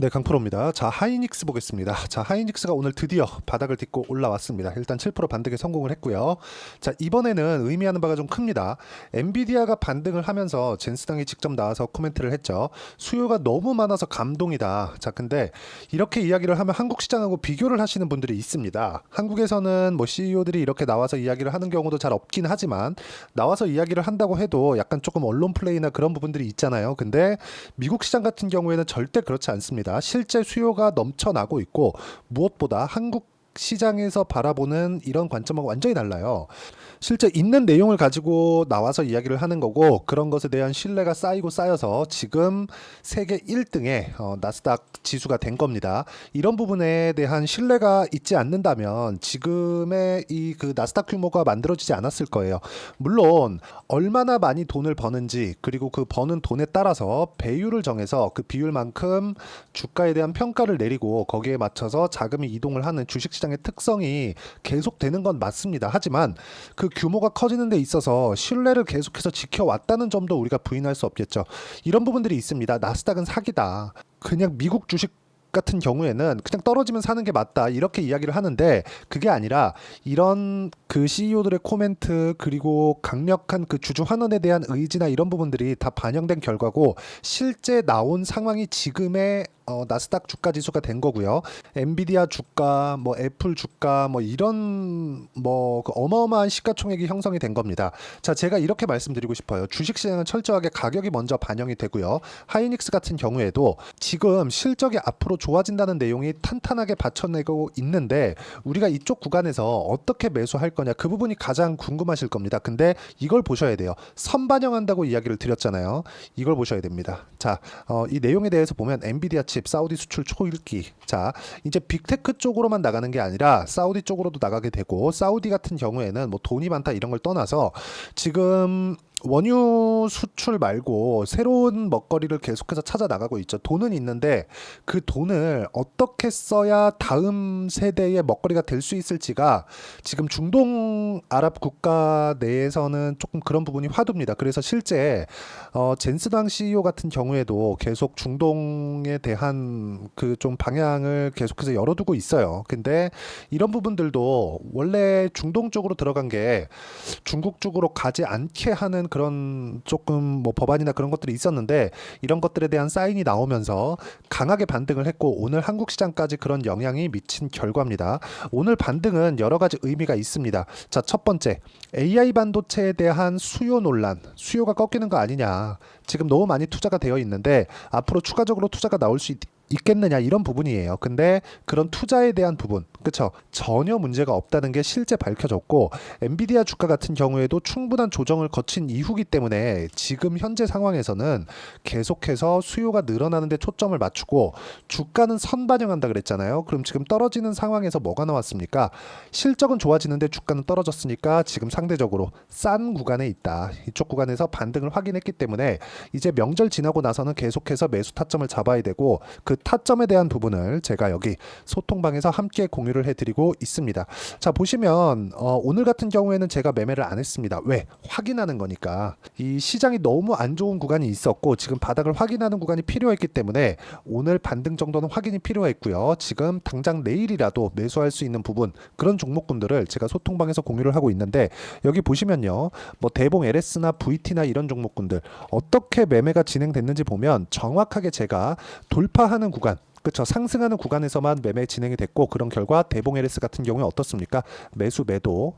네, 강프로입니다. 자, 하이닉스 보겠습니다. 자, 하이닉스가 오늘 드디어 바닥을 딛고 올라왔습니다. 일단 7% 반등에 성공을 했고요. 자, 이번에는 의미하는 바가 좀 큽니다. 엔비디아가 반등을 하면서 젠스당이 직접 나와서 코멘트를 했죠. 수요가 너무 많아서 감동이다. 자, 근데 이렇게 이야기를 하면 한국 시장하고 비교를 하시는 분들이 있습니다. 한국에서는 뭐 CEO들이 이렇게 나와서 이야기를 하는 경우도 잘 없긴 하지만 나와서 이야기를 한다고 해도 약간 조금 언론 플레이나 그런 부분들이 있잖아요. 근데 미국 시장 같은 경우에는 절대 그렇지 않습니다. 실제 수요가 넘쳐나고 있고 무엇보다 한국 시장에서 바라보는 이런 관점하고 완전히 달라요. 실제 있는 내용을 가지고 나와서 이야기를 하는 거고 그런 것에 대한 신뢰가 쌓이고 쌓여서 지금 세계 1등의 나스닥 지수가 된 겁니다. 이런 부분에 대한 신뢰가 있지 않는다면 지금의 이 그 나스닥 규모가 만들어지지 않았을 거예요. 물론 얼마나 많이 돈을 버는지 그리고 그 버는 돈에 따라서 배율을 정해서 그 비율만큼 주가에 대한 평가를 내리고 거기에 맞춰서 자금이 이동을 하는 주식시장의 특성이 계속되는 건 맞습니다. 하지만 그 규모가 커지는 데 있어서 신뢰를 계속해서 지켜왔다는 점도 우리가 부인할 수 없겠죠. 이런 부분들이 있습니다. 나스닥은 사기다. 그냥 미국 주식 같은 경우에는 그냥 떨어지면 사는 게 맞다 이렇게 이야기를 하는데 그게 아니라 이런 그 CEO들의 코멘트 그리고 강력한 그 주주 환원에 대한 의지나 이런 부분들이 다 반영된 결과고 실제 나온 상황이 지금의 나스닥 주가 지수가 된 거고요. 엔비디아 주가, 뭐 애플 주가, 뭐 이런 뭐그 어마어마한 시가총액이 형성이 된 겁니다. 자, 제가 이렇게 말씀드리고 싶어요. 주식시장은 철저하게 가격이 먼저 반영이 되고요. 하이닉스 같은 경우에도 지금 실적이 앞으로 좋아진다는 내용이 탄탄하게 받쳐내고 있는데 우리가 이쪽 구간에서 어떻게 매수할 거냐 그 부분이 가장 궁금하실 겁니다. 근데 이걸 보셔야 돼요. 선반영한다고 이야기를 드렸잖아요. 이걸 보셔야 됩니다. 자, 이 내용에 대해서 보면 엔비디아 칩 사우디 수출 초읽기. 자, 이제 빅테크 쪽으로만 나가는 게 아니라 사우디 쪽으로도 나가게 되고 사우디 같은 경우에는 뭐 돈이 많다 이런 걸 떠나서 지금 원유 수출 말고 새로운 먹거리를 계속해서 찾아 나가고 있죠. 돈은 있는데 그 돈을 어떻게 써야 다음 세대의 먹거리가 될 수 있을지가 지금 중동 아랍 국가 내에서는 조금 그런 부분이 화두입니다. 그래서 실제 젠스당 CEO 같은 경우에도 계속 중동에 대한 그 좀 방향을 계속해서 열어두고 있어요. 근데 이런 부분들도 원래 중동 쪽으로 들어간 게 중국 쪽으로 가지 않게 하는 그런 조금 뭐 법안이나 그런 것들이 있었는데 이런 것들에 대한 사인이 나오면서 강하게 반등을 했고 오늘 한국 시장까지 그런 영향이 미친 결과입니다. 오늘 반등은 여러 가지 의미가 있습니다. 자, 첫 번째, AI 반도체에 대한 수요 논란, 수요가 꺾이는 거 아니냐. 지금 너무 많이 투자가 되어 있는데 앞으로 추가적으로 투자가 나올 수 있겠느냐 이런 부분이에요. 근데 그런 투자에 대한 부분, 그쵸? 전혀 문제가 없다는 게 실제 밝혀졌고 엔비디아 주가 같은 경우에도 충분한 조정을 거친 이후기 때문에 지금 현재 상황에서는 계속해서 수요가 늘어나는 데 초점을 맞추고 주가는 선반영한다 그랬잖아요. 그럼 지금 떨어지는 상황에서 뭐가 나왔습니까? 실적은 좋아지는데 주가는 떨어졌으니까 지금 상대적으로 싼 구간에 있다. 이쪽 구간에서 반등을 확인했기 때문에 이제 명절 지나고 나서는 계속해서 매수 타점을 잡아야 되고 그 타점에 대한 부분을 제가 여기 소통방에서 함께 공유를 해드리고 있습니다. 자, 보시면 오늘 같은 경우에는 제가 매매를 안 했습니다. 왜? 확인하는 거니까. 이 시장이 너무 안 좋은 구간이 있었고 지금 바닥을 확인하는 구간이 필요했기 때문에 오늘 반등 정도는 확인이 필요했고요. 지금 당장 내일이라도 매수할 수 있는 부분 그런 종목군들을 제가 소통방에서 공유를 하고 있는데 여기 보시면요. 뭐 대봉 LS나 VT나 이런 종목군들 어떻게 매매가 진행됐는지 보면 정확하게 제가 돌파하는 구간 그렇죠. 상승하는 구간에서만 매매 진행이 됐고 그런 결과 대봉 LS 같은 경우에 어떻습니까? 매수 매도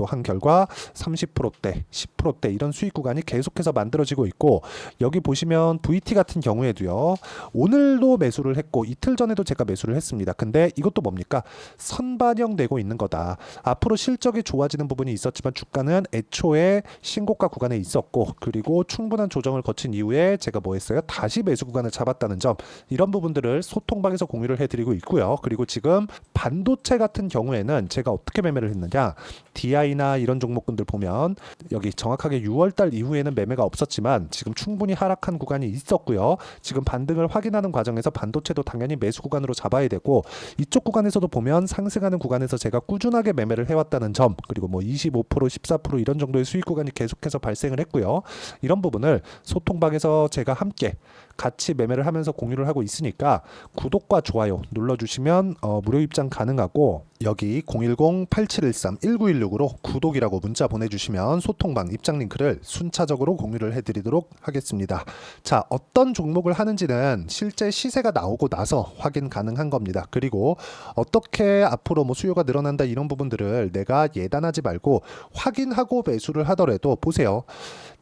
한 결과 30%대 10%대 이런 수익 구간이 계속해서 만들어지고 있고 여기 보시면 VT 같은 경우에도요. 오늘도 매수를 했고 이틀 전에도 제가 매수를 했습니다. 근데 이것도 뭡니까? 선반영되고 있는 거다. 앞으로 실적이 좋아지는 부분이 있었지만 주가는 애초에 신고가 구간에 있었고 그리고 충분한 조정을 거친 이후에 제가 뭐 했어요? 다시 매수 구간을 잡았다는 점 이런 부분들을 소통방에서 공유를 해드리고 있고요. 그리고 지금 반도체 같은 경우에는 제가 어떻게 매매를 했느냐 DI나 이런 종목군들 보면 여기 정확하게 6월달 이후에는 매매가 없었지만 지금 충분히 하락한 구간이 있었고요. 지금 반등을 확인하는 과정에서 반도체도 당연히 매수 구간으로 잡아야 되고 이쪽 구간에서도 보면 상승하는 구간에서 제가 꾸준하게 매매를 해왔다는 점 그리고 뭐 25% 14% 이런 정도의 수익 구간이 계속해서 발생을 했고요. 이런 부분을 소통방에서 제가 함께 같이 매매를 하면서 공유를 하고 있으니까 구독과 좋아요 눌러주시면 무료 입장 가능하고, 여기 010-8713-1916으로 구독이라고 문자 보내주시면 소통방 입장 링크를 순차적으로 공유를 해드리도록 하겠습니다. 자, 어떤 종목을 하는지는 실제 시세가 나오고 나서 확인 가능한 겁니다. 그리고 어떻게 앞으로 뭐 수요가 늘어난다 이런 부분들을 내가 예단하지 말고 확인하고 매수를 하더라도 보세요.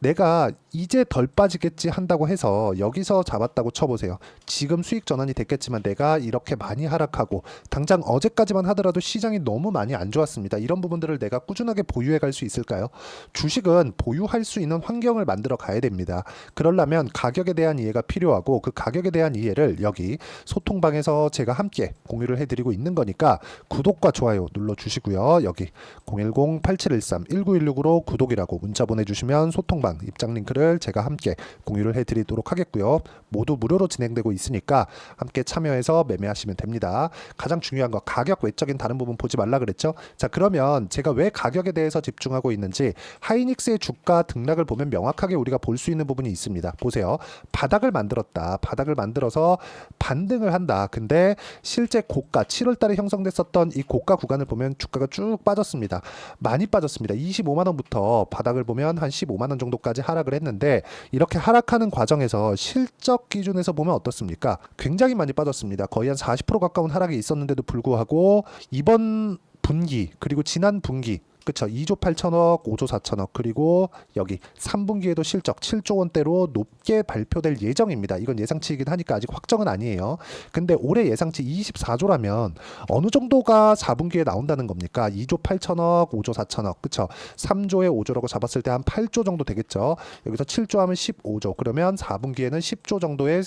내가 이제 덜 빠지겠지 한다고 해서 여기서 잡았다고 쳐보세요. 지금 수익 전환이 됐겠지만 내가 이렇게 많이 하락하고 당장 어제까지만 하더라도 시장이 너무 많이 안 좋았습니다. 이런 부분들을 내가 꾸준하게 보유해 갈 수 있을까요? 주식은 보유할 수 있는 환경을 만들어 가야 됩니다. 그러려면 가격에 대한 이해가 필요하고, 그 가격에 대한 이해를 여기 소통방에서 제가 함께 공유를 해드리고 있는 거니까 구독과 좋아요 눌러주시고요. 여기 010-8713-1916으로 구독이라고 문자 보내주시면 소통방 입장 링크를 제가 함께 공유를 해드리도록 하겠고요. 모두 무료로 진행되고 있으니까 함께 참여해서 매매하시면 됩니다. 가장 중요한 거, 가격 외적인 다른 부분 보지 말라 그랬죠? 자, 그러면 제가 왜 가격에 대해서 집중하고 있는지 하이닉스의 주가 등락을 보면 명확하게 우리가 볼 수 있는 부분이 있습니다. 보세요. 바닥을 만들었다. 바닥을 만들어서 반등을 한다. 근데 실제 고가 7월 달에 형성됐었던 이 고가 구간을 보면 주가가 쭉 빠졌습니다. 많이 빠졌습니다. 25만 원부터 바닥을 보면 한 15만 원 정도까지 하락을 했는데, 이렇게 하락하는 과정에서 실적 기준에서 보면 어떻습니까? 굉장히 많이 빠졌습니다. 거의 한 40% 가까운 하락이 있었는데도 불구하고 이번 분기 그리고 지난 분기, 그쵸, 2조 8천억, 5조 4천억, 그리고 여기 3분기에도 실적 7조 원대로 높게 발표될 예정입니다. 이건 예상치이긴 하니까 아직 확정은 아니에요. 근데 올해 예상치 24조라면 어느 정도가 4분기에 나온다는 겁니까? 2조 8천억, 5조 4천억, 그쵸? 3조에 5조라고 잡았을 때 한 8조 정도 되겠죠. 여기서 7조 하면 15조. 그러면 4분기에는 10조 정도의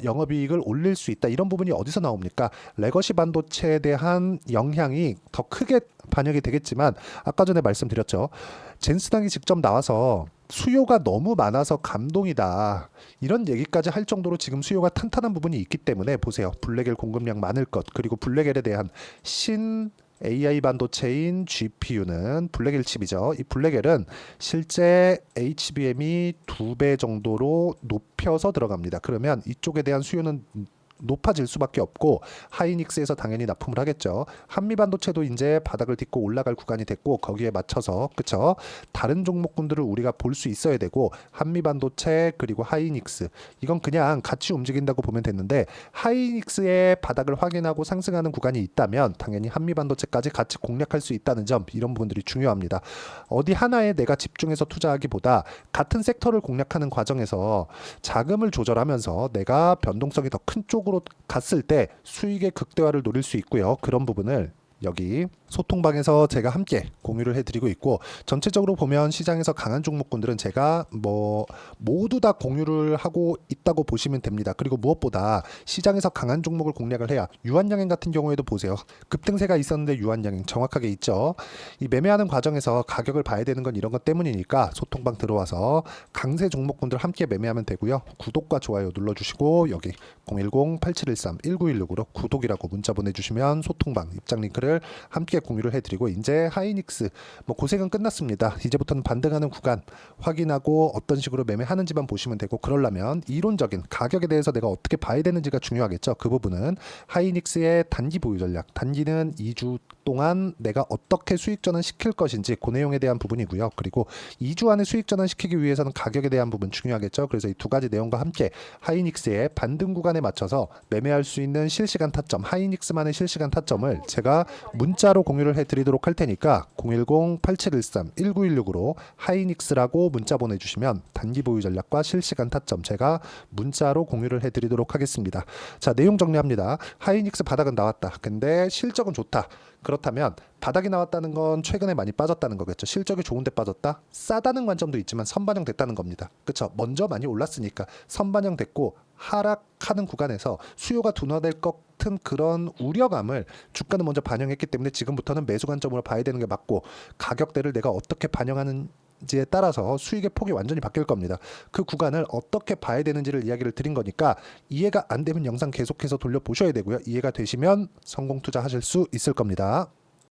영업이익을 올릴 수 있다. 이런 부분이 어디서 나옵니까? 레거시 반도체에 대한 영향이 더 크게 반영이 되겠지만, 아까 전에 말씀드렸죠. 젠스당이 직접 나와서 수요가 너무 많아서 감동이다, 이런 얘기까지 할 정도로 지금 수요가 탄탄한 부분이 있기 때문에 보세요. 블랙엘 공급량 많을 것, 그리고 블랙엘에 대한 신 AI 반도체인 GPU는 블랙엘 칩이죠. 이 블랙엘은 실제 HBM이 2배 정도로 높여서 들어갑니다. 그러면 이쪽에 대한 수요는 높아질 수밖에 없고, 하이닉스에서 당연히 납품을 하겠죠. 한미반도체도 이제 바닥을 딛고 올라갈 구간이 됐고, 거기에 맞춰서 그쵸, 다른 종목군들을 우리가 볼 수 있어야 되고, 한미반도체 그리고 하이닉스, 이건 그냥 같이 움직인다고 보면 됐는데, 하이닉스의 바닥을 확인하고 상승하는 구간이 있다면 당연히 한미반도체까지 같이 공략할 수 있다는 점, 이런 부분들이 중요합니다. 어디 하나에 내가 집중해서 투자하기보다 같은 섹터를 공략하는 과정에서 자금을 조절하면서 내가 변동성이 더 큰 쪽으로 갔을 때 수익의 극대화를 노릴 수 있고요. 그런 부분을 여기 소통방에서 제가 함께 공유를 해드리고 있고, 전체적으로 보면 시장에서 강한 종목군들은 제가 모두 다 공유를 하고 있다고 보시면 됩니다. 그리고 무엇보다 시장에서 강한 종목을 공략을 해야, 유한양행 같은 경우에도 보세요. 급등세가 있었는데 유한양행 정확하게 있죠. 이 매매하는 과정에서 가격을 봐야 되는 건 이런 것 때문이니까 소통방 들어와서 강세 종목군들 함께 매매하면 되고요. 구독과 좋아요 눌러주시고, 여기 010-8713-1916으로 구독이라고 문자 보내주시면 소통방 입장 링크를 함께 공유를 해드리고, 이제 하이닉스 고생은 끝났습니다. 이제부터는 반등하는 구간 확인하고 어떤 식으로 매매하는지만 보시면 되고, 그러려면 이론적인 가격에 대해서 내가 어떻게 봐야 되는지가 중요하겠죠. 그 부분은 하이닉스의 단기 보유 전략, 단기는 2주 동안 내가 어떻게 수익 전환 시킬 것인지, 그 내용에 대한 부분이고요. 그리고 2주 안에 수익 전환 시키기 위해서는 가격에 대한 부분 중요하겠죠. 그래서 이 두 가지 내용과 함께 하이닉스의 반등 구간에 맞춰서 매매할 수 있는 실시간 타점, 하이닉스만의 실시간 타점을 제가 문자로 공유를 해드리도록 할 테니까 010-8713-1916으로 하이닉스라고 문자 보내주시면 단기 보유 전략과 실시간 타점 제가 문자로 공유를 해드리도록 하겠습니다. 자, 내용 정리합니다. 하이닉스 바닥은 나왔다. 근데 실적은 좋다. 그렇다면 바닥이 나왔다는 건 최근에 많이 빠졌다는 거겠죠. 실적이 좋은데 빠졌다? 싸다는 관점도 있지만 선반영됐다는 겁니다. 그렇죠? 먼저 많이 올랐으니까 선반영됐고, 하락하는 구간에서 수요가 둔화될 것 같은 그런 우려감을 주가는 먼저 반영했기 때문에 지금부터는 매수 관점으로 봐야 되는 게 맞고, 가격대를 내가 어떻게 반영하는지에 따라서 수익의 폭이 완전히 바뀔 겁니다. 그 구간을 어떻게 봐야 되는지를 이야기를 드린 거니까, 이해가 안 되면 영상 계속해서 돌려보셔야 되고요. 이해가 되시면 성공 투자하실 수 있을 겁니다.